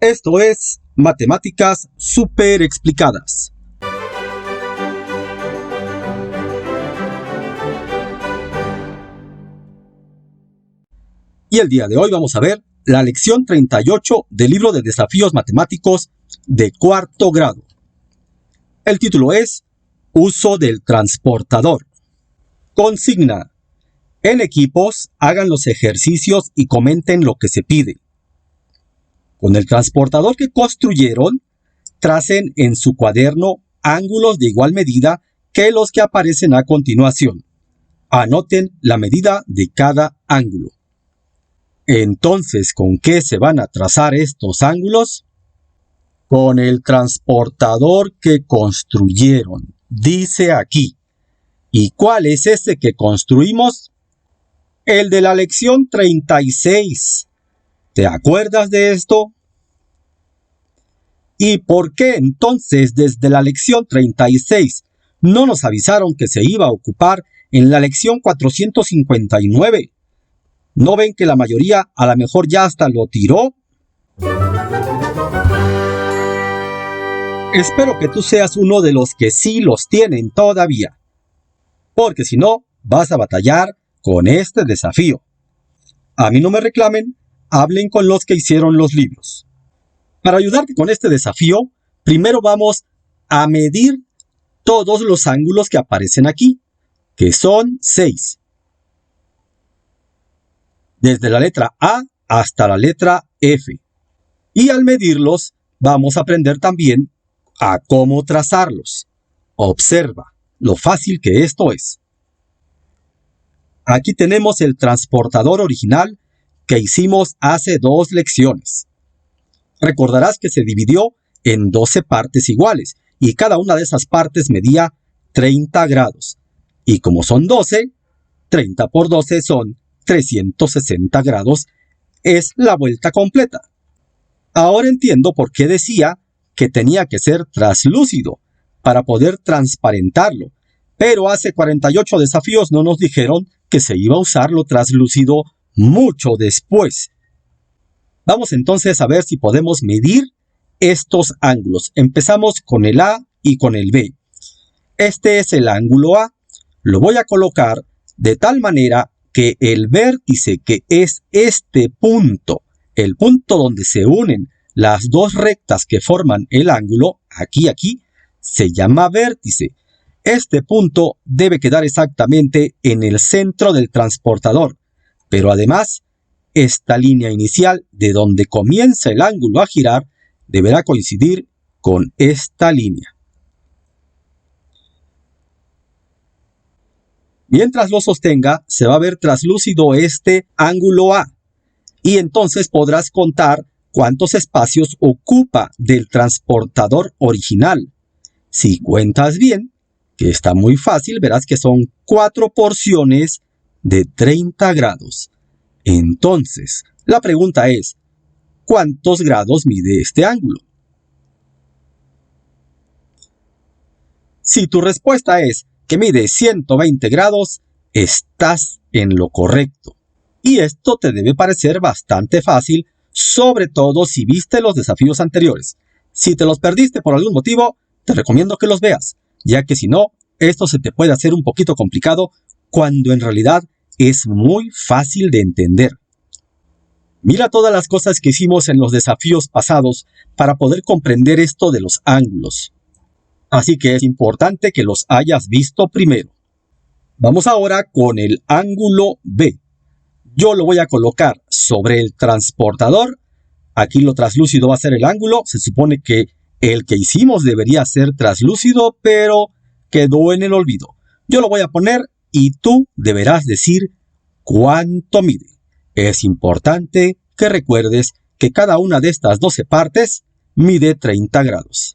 Esto es Matemáticas Súper Explicadas. Y el día de hoy vamos a ver la lección 38 del libro de desafíos matemáticos de cuarto grado. El título es Uso del transportador. Consigna: en equipos hagan los ejercicios y comenten lo que se pide. Con el transportador que construyeron, tracen en su cuaderno ángulos de igual medida que los que aparecen a continuación. Anoten la medida de cada ángulo. Entonces, ¿con qué se van a trazar estos ángulos? Con el transportador que construyeron, dice aquí. ¿Y cuál es ese que construimos? El de la lección 36. ¿Te acuerdas de esto? ¿Y por qué entonces desde la lección 36 no nos avisaron que se iba a ocupar en la lección 459? ¿No ven que la mayoría a lo mejor ya hasta lo tiró? Espero que tú seas uno de los que sí los tienen todavía, porque si no, vas a batallar con este desafío. A mí no me reclamen, hablen con los que hicieron los libros. Para ayudarte con este desafío, primero vamos a medir todos los ángulos que aparecen aquí, que son 6. Desde la letra A hasta la letra F. Y al medirlos, vamos a aprender también a cómo trazarlos. Observa lo fácil que esto es. Aquí tenemos el transportador original que hicimos hace 2 lecciones. Recordarás que se dividió en 12 partes iguales y cada una de esas partes medía 30 grados. Y como son 12, 30 por 12 son 360 grados, es la vuelta completa. Ahora entiendo por qué decía que tenía que ser translúcido para poder transparentarlo, pero hace 48 desafíos no nos dijeron que se iba a usar lo translúcido mucho después. Vamos entonces a ver si podemos medir estos ángulos. Empezamos con el A y con el B. Este es el ángulo A. Lo voy a colocar de tal manera que el vértice, que es este punto, el punto donde se unen las dos rectas que forman el ángulo, aquí, se llama vértice. Este punto debe quedar exactamente en el centro del transportador, pero además, esta línea inicial de donde comienza el ángulo a girar deberá coincidir con esta línea. Mientras lo sostenga, se va a ver translúcido este ángulo A, y entonces podrás contar cuántos espacios ocupa del transportador original. Si cuentas bien, que está muy fácil, verás que son 4 porciones de 30 grados. Entonces, la pregunta es, ¿cuántos grados mide este ángulo? Si tu respuesta es que mide 120 grados, estás en lo correcto. Y esto te debe parecer bastante fácil, sobre todo si viste los desafíos anteriores. Si te los perdiste por algún motivo, te recomiendo que los veas, ya que si no, esto se te puede hacer un poquito complicado cuando en realidad es muy fácil de entender. Mira todas las cosas que hicimos en los desafíos pasados para poder comprender esto de los ángulos. Así que es importante que los hayas visto primero. Vamos ahora con el ángulo B. Yo lo voy a colocar sobre el transportador. Aquí lo translúcido va a ser el ángulo. Se supone que el que hicimos debería ser translúcido, pero quedó en el olvido. Yo lo voy a poner y tú deberás decir cuánto mide. Es importante que recuerdes que cada una de estas 12 partes mide 30 grados.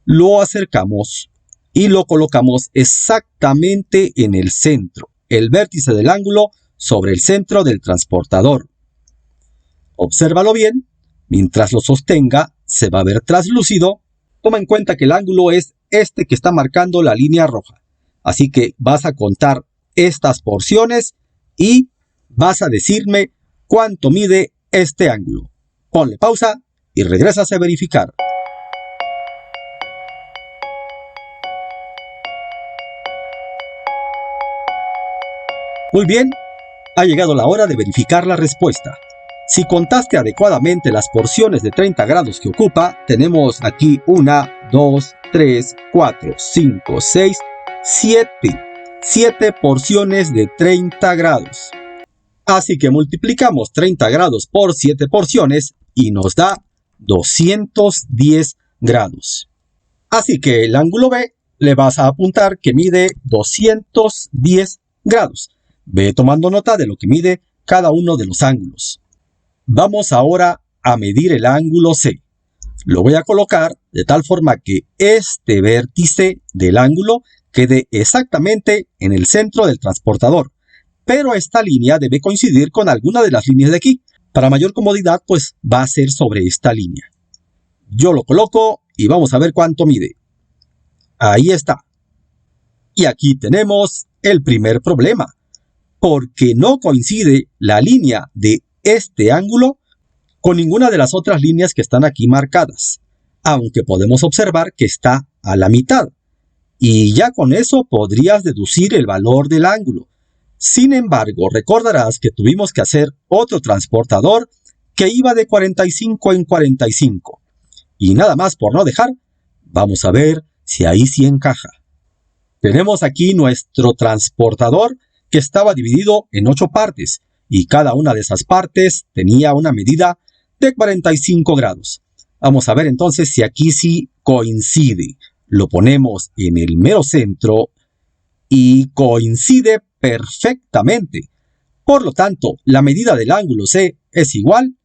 Lo acercamos y lo colocamos exactamente en el centro, el vértice del ángulo sobre el centro del transportador. Obsérvalo bien, mientras lo sostenga se va a ver translúcido. Toma en cuenta que el ángulo es este que está marcando la línea roja. Así que vas a contar estas porciones y vas a decirme cuánto mide este ángulo. Ponle pausa y regresas a verificar. Muy bien, ha llegado la hora de verificar la respuesta. Si contaste adecuadamente las porciones de 30 grados que ocupa, tenemos aquí 1, 2, 3, 4, 5, 6, 7. 7 porciones de 30 grados. Así que multiplicamos 30 grados por 7 porciones y nos da 210 grados. Así que el ángulo B le vas a apuntar que mide 210 grados. Ve tomando nota de lo que mide cada uno de los ángulos. Vamos ahora a medir el ángulo C. Lo voy a colocar de tal forma que este vértice del ángulo quede exactamente en el centro del transportador. Pero esta línea debe coincidir con alguna de las líneas de aquí. Para mayor comodidad, pues va a ser sobre esta línea. Yo lo coloco y vamos a ver cuánto mide. Ahí está. Y aquí tenemos el primer problema. Porque no coincide la línea de este ángulo con ninguna de las otras líneas que están aquí marcadas, aunque podemos observar que está a la mitad, y ya con eso podrías deducir el valor del ángulo. Sin embargo, recordarás que tuvimos que hacer otro transportador que iba de 45 en 45, y nada más por no dejar, vamos a ver si ahí sí encaja. Tenemos aquí nuestro transportador que estaba dividido en 8 partes, y cada una de esas partes tenía una medida de 45 grados. Vamos a ver entonces si aquí sí coincide. Lo ponemos en el mero centro y coincide perfectamente. Por lo tanto, la medida del ángulo C es igual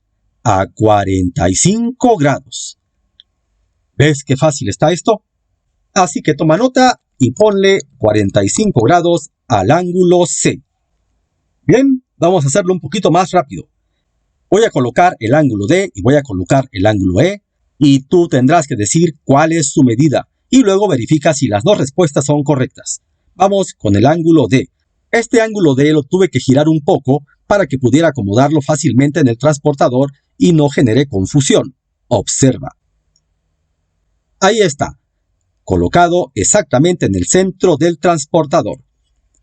a 45 grados. ¿Ves qué fácil está esto? Así que toma nota y ponle 45 grados al ángulo C. Bien, vamos a hacerlo un poquito más rápido. Voy a colocar el ángulo D y voy a colocar el ángulo E, y tú tendrás que decir cuál es su medida, y luego verifica si las dos respuestas son correctas. Vamos con el ángulo D. Este ángulo D lo tuve que girar un poco para que pudiera acomodarlo fácilmente en el transportador y no genere confusión. Observa. Ahí está, colocado exactamente en el centro del transportador.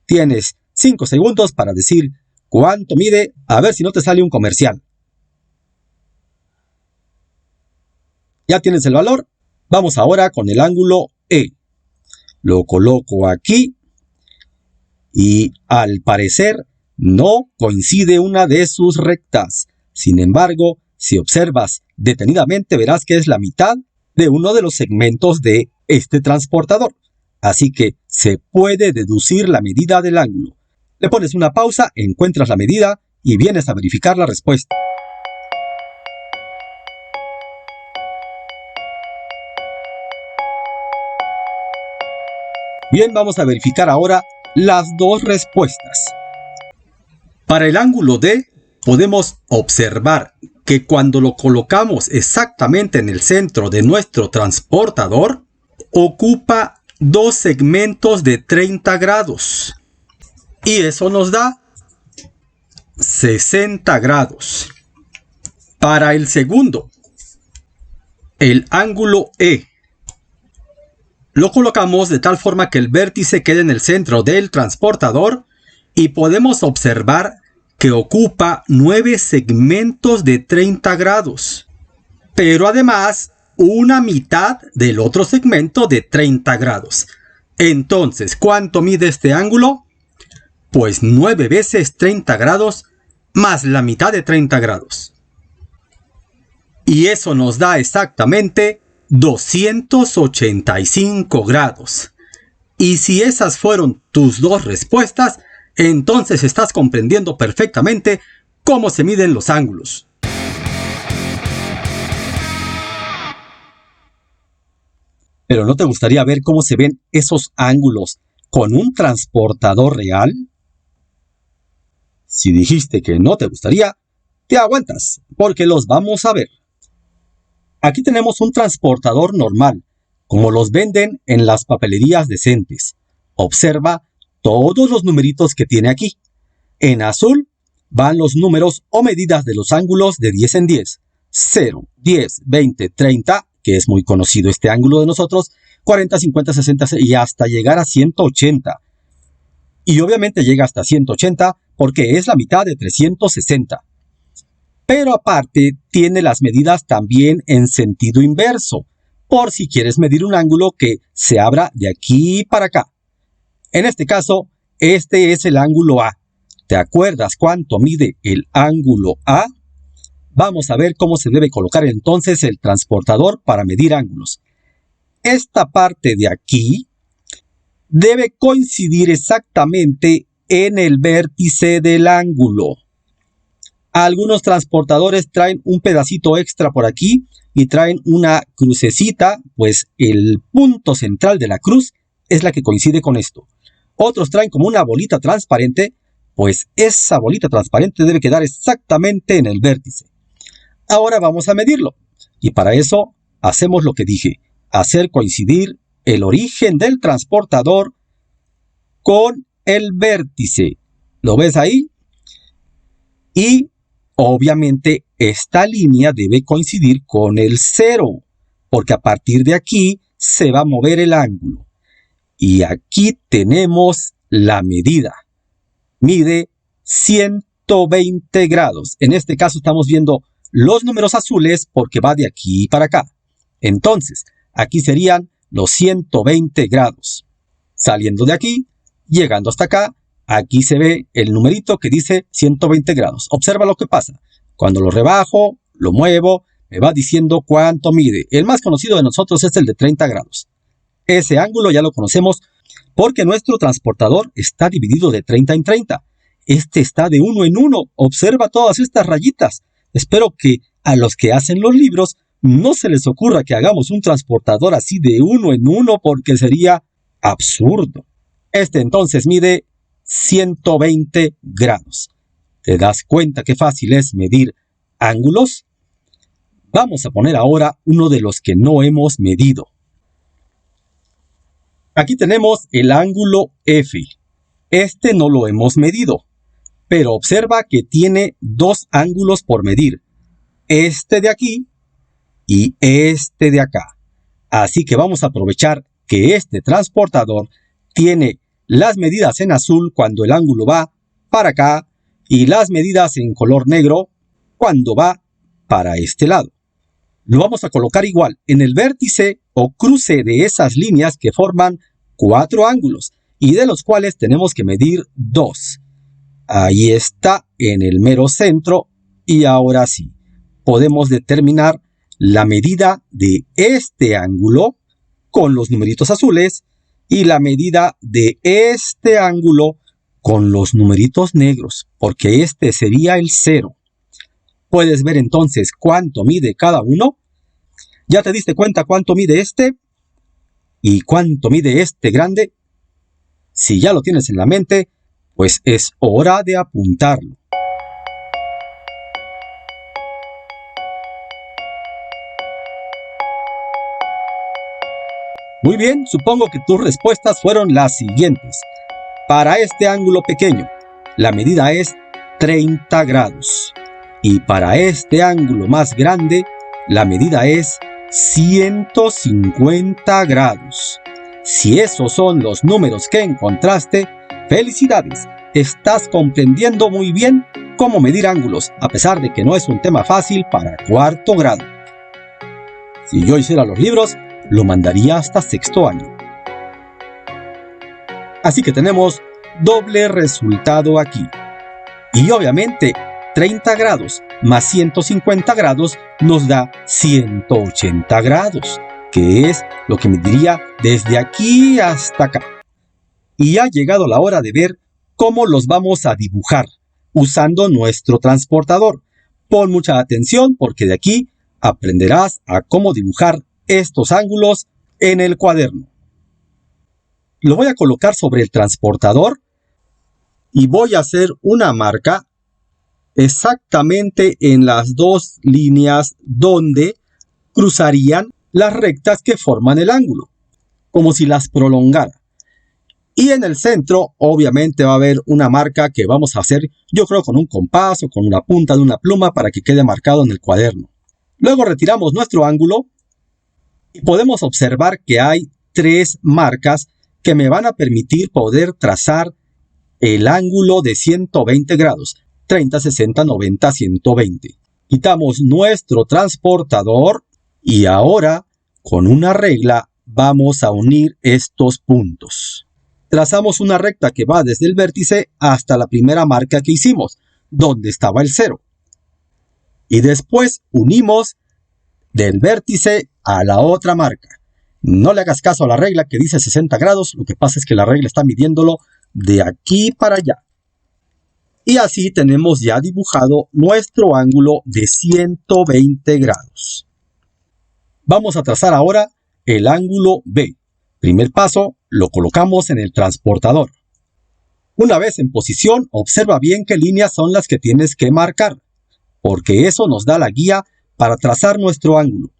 Tienes 5 segundos para decir cuánto mide, a ver si no te sale un comercial. ¿Ya tienes el valor? Vamos ahora con el ángulo E. Lo coloco aquí y al parecer no coincide una de sus rectas. Sin embargo, si observas detenidamente verás que es la mitad de uno de los segmentos de este transportador. Así que se puede deducir la medida del ángulo. Le pones una pausa, encuentras la medida y vienes a verificar la respuesta. Bien, vamos a verificar ahora las dos respuestas. Para el ángulo D, podemos observar que cuando lo colocamos exactamente en el centro de nuestro transportador, ocupa 2 segmentos de 30 grados. Y eso nos da 60 grados. Para el segundo, el ángulo E, lo colocamos de tal forma que el vértice quede en el centro del transportador y podemos observar que ocupa 9 segmentos de 30 grados, pero además una mitad del otro segmento de 30 grados. Entonces, ¿cuánto mide este ángulo? Pues 9 veces 30 grados más la mitad de 30 grados. Y eso nos da exactamente 285 grados. Y si esas fueron tus dos respuestas, entonces estás comprendiendo perfectamente cómo se miden los ángulos. ¿Pero no te gustaría ver cómo se ven esos ángulos con un transportador real? Si dijiste que no te gustaría, te aguantas, porque los vamos a ver. Aquí tenemos un transportador normal, como los venden en las papelerías decentes. Observa todos los numeritos que tiene aquí. En azul van los números o medidas de los ángulos de 10 en 10. 0, 10, 20, 30, que es muy conocido este ángulo de nosotros, 40, 50, 60 y hasta llegar a 180. Y obviamente llega hasta 180 porque es la mitad de 360. Pero aparte tiene las medidas también en sentido inverso, por si quieres medir un ángulo que se abra de aquí para acá. En este caso, este es el ángulo A. ¿Te acuerdas cuánto mide el ángulo A? Vamos a ver cómo se debe colocar entonces el transportador para medir ángulos. Esta parte de aquí debe coincidir exactamente en el vértice del ángulo. Algunos transportadores traen un pedacito extra por aquí y traen una crucecita, pues el punto central de la cruz es la que coincide con esto. Otros traen como una bolita transparente, pues esa bolita transparente debe quedar exactamente en el vértice. Ahora vamos a medirlo, y para eso hacemos lo que dije, hacer coincidir el origen del transportador con el vértice. ¿Lo ves ahí? Y obviamente esta línea debe coincidir con el 0, porque a partir de aquí se va a mover el ángulo. Y aquí tenemos la medida. Mide 120 grados. En este caso estamos viendo los números azules porque va de aquí para acá. Entonces, aquí serían los 120 grados. Saliendo de aquí, llegando hasta acá, aquí se ve el numerito que dice 120 grados. Observa lo que pasa. Cuando lo rebajo, lo muevo, me va diciendo cuánto mide. El más conocido de nosotros es el de 30 grados. Ese ángulo ya lo conocemos porque nuestro transportador está dividido de 30 en 30. Este está de 1 en 1. Observa todas estas rayitas. Espero que a los que hacen los libros no se les ocurra que hagamos un transportador así de 1 en 1 porque sería absurdo. Este entonces mide 120 grados. ¿Te das cuenta qué fácil es medir ángulos? Vamos a poner ahora uno de los que no hemos medido. Aquí tenemos el ángulo F. Este no lo hemos medido, pero observa que tiene dos ángulos por medir. Este de aquí y este de acá. Así que vamos a aprovechar que este transportador tiene las medidas en azul cuando el ángulo va para acá y las medidas en color negro cuando va para este lado. Lo vamos a colocar igual en el vértice o cruce de esas líneas que forman 4 ángulos y de los cuales tenemos que medir 2. Ahí está en el mero centro y ahora sí, podemos determinar la medida de este ángulo con los numeritos azules y la medida de este ángulo con los numeritos negros, porque este sería el 0. ¿Puedes ver entonces cuánto mide cada uno? ¿Ya te diste cuenta cuánto mide este? ¿Y cuánto mide este grande? Si ya lo tienes en la mente, pues es hora de apuntarlo. Muy bien, supongo que tus respuestas fueron las siguientes. Para este ángulo pequeño, la medida es 30 grados. Y para este ángulo más grande, la medida es 150 grados. Si esos son los números que encontraste, ¡felicidades! Estás comprendiendo muy bien cómo medir ángulos, a pesar de que no es un tema fácil para cuarto grado. Si yo hiciera los libros, lo mandaría hasta sexto año. Así que tenemos doble resultado aquí. Y obviamente 30 grados más 150 grados nos da 180 grados, que es lo que mediría desde aquí hasta acá. Y ha llegado la hora de ver cómo los vamos a dibujar usando nuestro transportador. Pon mucha atención porque de aquí aprenderás a cómo dibujar estos ángulos en el cuaderno. Lo voy a colocar sobre el transportador y voy a hacer una marca exactamente en las dos líneas donde cruzarían las rectas que forman el ángulo, como si las prolongara. Y en el centro obviamente va a haber una marca que vamos a hacer, yo creo con un compás o con una punta de una pluma para que quede marcado en el cuaderno. Luego retiramos nuestro ángulo y podemos observar que hay 3 marcas que me van a permitir poder trazar el ángulo de 120 grados, 30, 60, 90, 120. Quitamos nuestro transportador y ahora con una regla vamos a unir estos puntos. Trazamos una recta que va desde el vértice hasta la primera marca que hicimos, donde estaba el 0. Y después unimos del vértice a la otra marca. No le hagas caso a la regla que dice 60 grados, lo que pasa es que la regla está midiéndolo de aquí para allá. Y así tenemos ya dibujado nuestro ángulo de 120 grados. Vamos a trazar ahora el ángulo B. Primer paso, lo colocamos en el transportador. Una vez en posición, observa bien qué líneas son las que tienes que marcar, porque eso nos da la guía para trazar nuestro ángulo.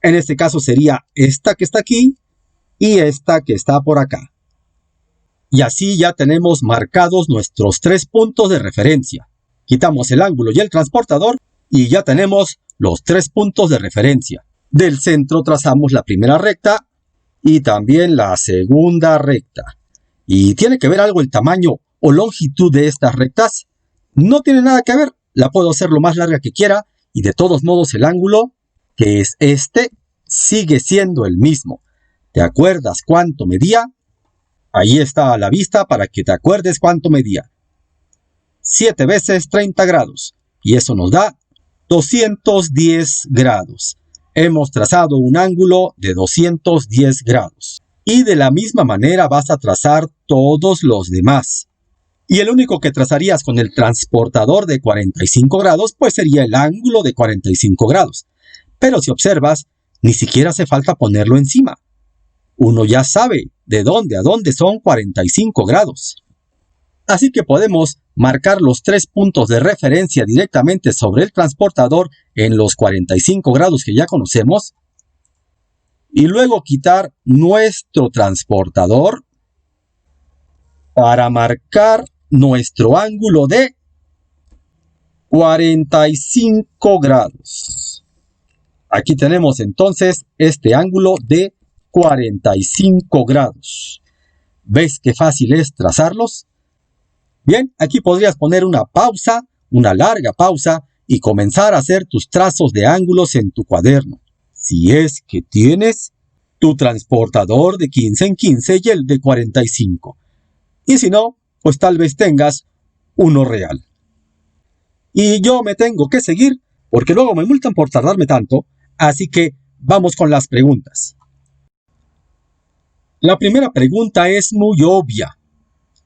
En este caso sería esta que está aquí y esta que está por acá. Y así ya tenemos marcados nuestros 3 puntos de referencia. Quitamos el ángulo y el transportador y ya tenemos los 3 puntos de referencia. Del centro trazamos la primera recta y también la segunda recta. ¿Y tiene que ver algo el tamaño o longitud de estas rectas? No tiene nada que ver. La puedo hacer lo más larga que quiera y de todos modos el ángulo, que es este, sigue siendo el mismo. ¿Te acuerdas cuánto medía? Ahí está a la vista para que te acuerdes cuánto medía. 7 veces 30 grados. Y eso nos da 210 grados. Hemos trazado un ángulo de 210 grados. Y de la misma manera vas a trazar todos los demás. Y el único que trazarías con el transportador de 45 grados, pues sería el ángulo de 45 grados. Pero si observas, ni siquiera hace falta ponerlo encima. Uno ya sabe de dónde a dónde son 45 grados. Así que podemos marcar los 3 puntos de referencia directamente sobre el transportador en los 45 grados que ya conocemos. Y luego quitar nuestro transportador para marcar nuestro ángulo de 45 grados. Aquí tenemos entonces este ángulo de 45 grados. ¿Ves qué fácil es trazarlos? Bien, aquí podrías poner una pausa, una larga pausa, y comenzar a hacer tus trazos de ángulos en tu cuaderno. Si es que tienes tu transportador de 15 en 15 y el de 45. Y si no, pues tal vez tengas uno real. Y yo me tengo que seguir, porque luego me multan por tardarme tanto, así que vamos con las preguntas. La primera pregunta es muy obvia.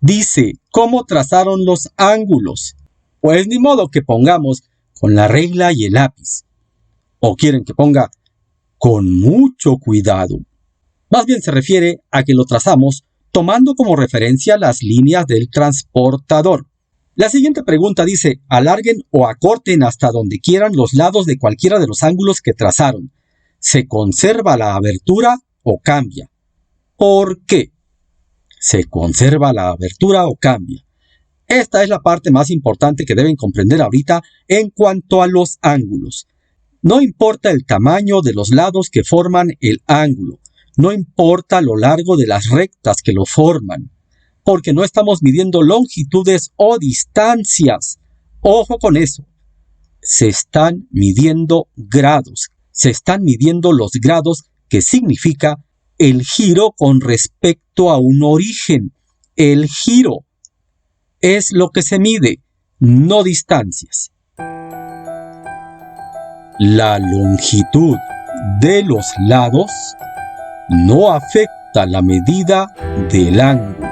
Dice, ¿cómo trazaron los ángulos? Pues ni modo que pongamos con la regla y el lápiz. ¿O quieren que ponga con mucho cuidado? Más bien se refiere a que lo trazamos tomando como referencia las líneas del transportador. La siguiente pregunta dice, alarguen o acorten hasta donde quieran los lados de cualquiera de los ángulos que trazaron. ¿Se conserva la abertura o cambia? ¿Por qué? ¿Se conserva la abertura o cambia? Esta es la parte más importante que deben comprender ahorita en cuanto a los ángulos. No importa el tamaño de los lados que forman el ángulo, no importa lo largo de las rectas que lo forman, porque no estamos midiendo longitudes o distancias. Ojo con eso. Se están midiendo grados, se están midiendo los grados, que significa el giro con respecto a un origen. El giro es lo que se mide, no distancias. La longitud de los lados no afecta la medida del ángulo.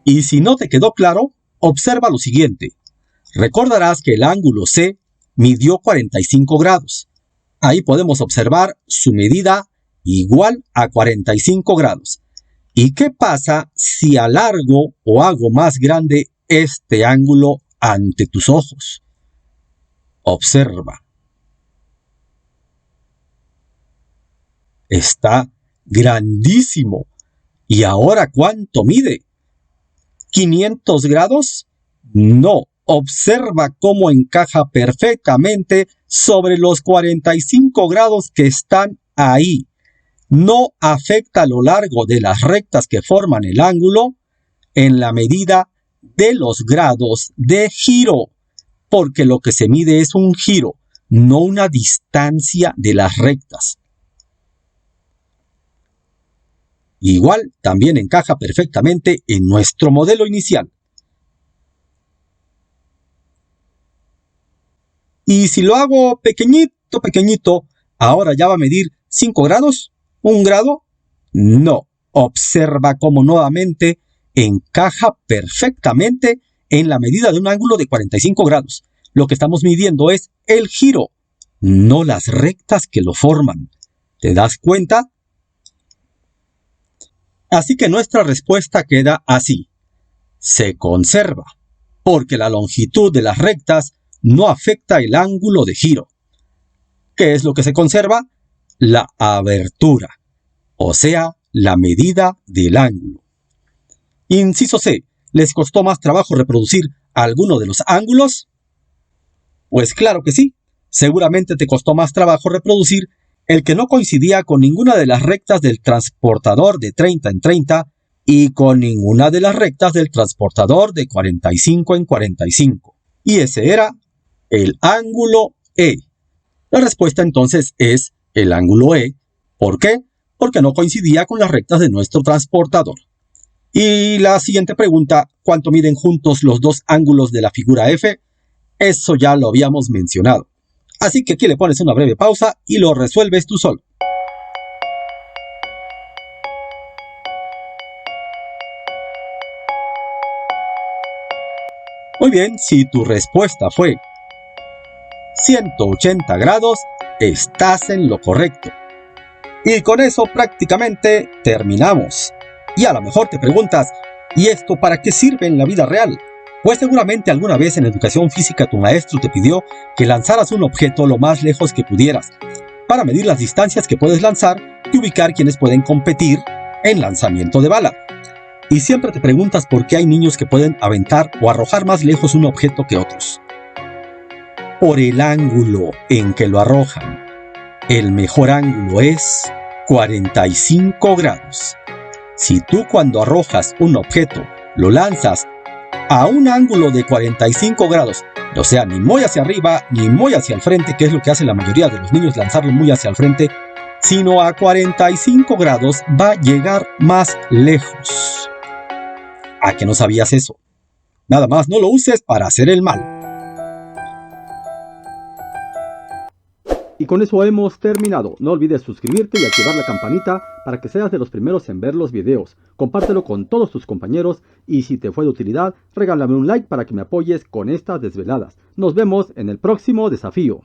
Y si no te quedó claro, observa lo siguiente. Recordarás que el ángulo C midió 45 grados. Ahí podemos observar su medida igual a 45 grados. ¿Y qué pasa si alargo o hago más grande este ángulo ante tus ojos? Observa. Está grandísimo. ¿Y ahora cuánto mide? ¿500 grados? No, observa cómo encaja perfectamente sobre los 45 grados que están ahí. No afecta a lo largo de las rectas que forman el ángulo en la medida de los grados de giro, porque lo que se mide es un giro, no una distancia de las rectas. Igual también encaja perfectamente en nuestro modelo inicial. Y si lo hago pequeñito, ¿ahora ya va a medir 5 grados? ¿1 grado? No. Observa cómo nuevamente encaja perfectamente en la medida de un ángulo de 45 grados. Lo que estamos midiendo es el giro, no las rectas que lo forman. ¿Te das cuenta? Así que nuestra respuesta queda así. Se conserva, porque la longitud de las rectas no afecta el ángulo de giro. ¿Qué es lo que se conserva? La abertura, o sea, la medida del ángulo. Inciso C. ¿Les costó más trabajo reproducir alguno de los ángulos? Pues claro que sí. Seguramente te costó más trabajo reproducir el que no coincidía con ninguna de las rectas del transportador de 30 en 30 y con ninguna de las rectas del transportador de 45 en 45. Y ese era el ángulo E. La respuesta entonces es el ángulo E. ¿Por qué? Porque no coincidía con las rectas de nuestro transportador. Y la siguiente pregunta, ¿cuánto miden juntos los dos ángulos de la figura F? Eso ya lo habíamos mencionado. Así que aquí le pones una breve pausa y lo resuelves tú solo. Muy bien, si tu respuesta fue 180 grados, estás en lo correcto. Y con eso prácticamente terminamos. Y a lo mejor te preguntas, ¿y esto para qué sirve en la vida real? Pues seguramente alguna vez en educación física tu maestro te pidió que lanzaras un objeto lo más lejos que pudieras, para medir las distancias que puedes lanzar y ubicar quienes pueden competir en lanzamiento de bala. Y siempre te preguntas por qué hay niños que pueden aventar o arrojar más lejos un objeto que otros. Por el ángulo en que lo arrojan. El mejor ángulo es 45 grados. Si tú cuando arrojas un objeto lo lanzas a un ángulo de 45 grados, o sea, ni muy hacia arriba ni muy hacia el frente, que es lo que hace la mayoría de los niños, lanzarlo muy hacia el frente, sino a 45 grados, va a llegar más lejos. ¿A que no sabías eso? Nada más no lo uses para hacer el mal. Y con eso hemos terminado. No olvides suscribirte y activar la campanita para que seas de los primeros en ver los videos. Compártelo con todos tus compañeros y si te fue de utilidad, regálame un like para que me apoyes con estas desveladas. Nos vemos en el próximo desafío.